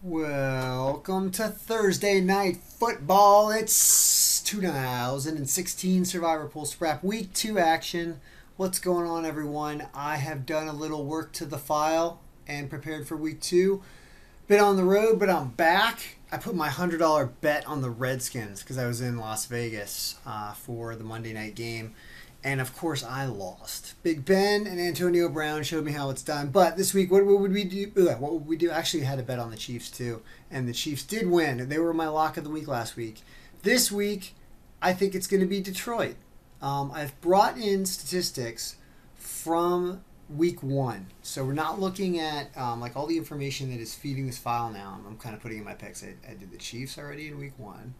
Welcome to Thursday Night Football. It's 2016 Survivor Pool Sprapp Week 2 action. What's going on, everyone? I have done a little work to the file and prepared for Week 2. Been on the road, but I'm back. I put my $100 bet on the Redskins because I was in Las Vegas for the Monday night game. And of course, I lost. Big Ben and Antonio Brown showed me how it's done. But this week, what would we do? What would we do? Actually, I had a bet on the Chiefs too, and the Chiefs did win. They were my lock of the week last week. This week, I think it's going to be Detroit. I've brought in statistics from week 1, so we're not looking at like all the information that is feeding this file now. I'm kind of putting in my picks. I did the Chiefs already in week 1,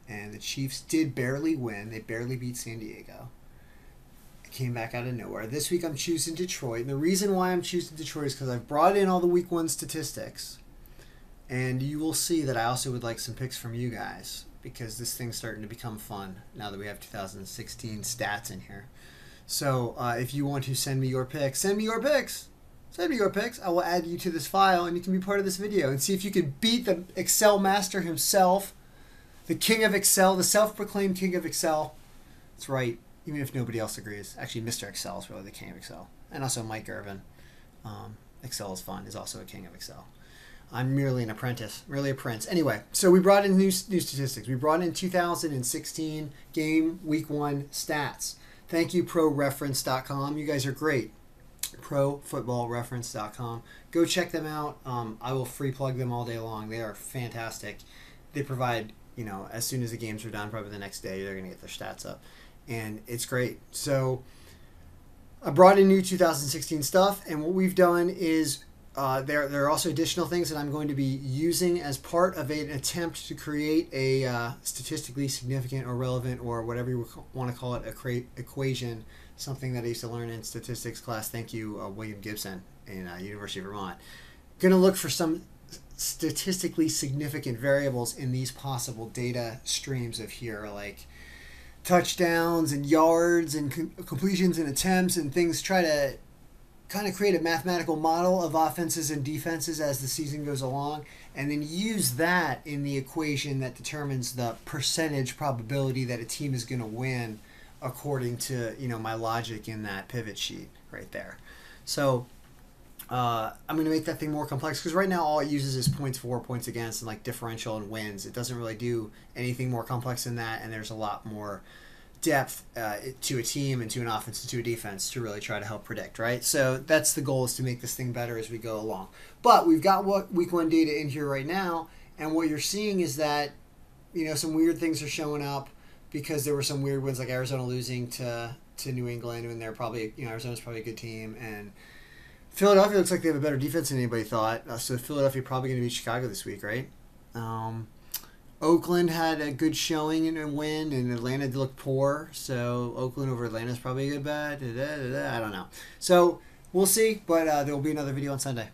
and the Chiefs did barely win. They barely beat San Diego. Came back out of nowhere. This week I'm choosing Detroit. And the reason why I'm choosing Detroit is because I've brought in all the week 1 statistics. And you will see that I also would like some picks from you guys, because this thing's starting to become fun now that we have 2016 stats in here. So if you want to send me your picks, send me your picks. Send me your picks. I will add you to this file and you can be part of this video and see if you can beat the Excel master himself, the king of Excel, the self-proclaimed king of Excel. That's right. Even if nobody else agrees. Actually, Mr. Excel is really the king of Excel. And also Mike Irvin. Excel is fun. Is also a king of Excel. I'm merely an apprentice. Really a prince. Anyway, so we brought in new statistics. We brought in 2016 game week 1 stats. Thank you, ProReference.com. You guys are great. ProFootballReference.com. Go check them out. I will free plug them all day long. They are fantastic. They provide, as soon as the games are done, probably the next day, they're going to get their stats up. And it's great. So I brought in new 2016 stuff, and what we've done is there are also additional things that I'm going to be using as part of an attempt to create a statistically significant or relevant, or whatever you want to call it, equation, something that I used to learn in statistics class. Thank you, William Gibson in University of Vermont. Going to look for some statistically significant variables in these possible data streams of here, like touchdowns and yards and completions and attempts and things. Try to kind of create a mathematical model of offenses and defenses as the season goes along, and then use that in the equation that determines the percentage probability that a team is going to win according to my logic in that pivot sheet right there. So I'm going to make that thing more complex, because right now all it uses is points for, points against, and like differential and wins. It doesn't really do anything more complex than that, and there's a lot more depth to a team and to an offense and to a defense to really try to help predict, right? So that's the goal, is to make this thing better as we go along. But we've got week 1 data in here right now, and what you're seeing is that some weird things are showing up, because there were some weird wins, like Arizona losing to New England, and they're probably Arizona's probably a good team, and Philadelphia looks like they have a better defense than anybody thought. So Philadelphia probably going to beat Chicago this week, right? Oakland had a good showing and a win, and Atlanta looked poor. So Oakland over Atlanta is probably a good bet. I don't know. So we'll see, but there will be another video on Sunday.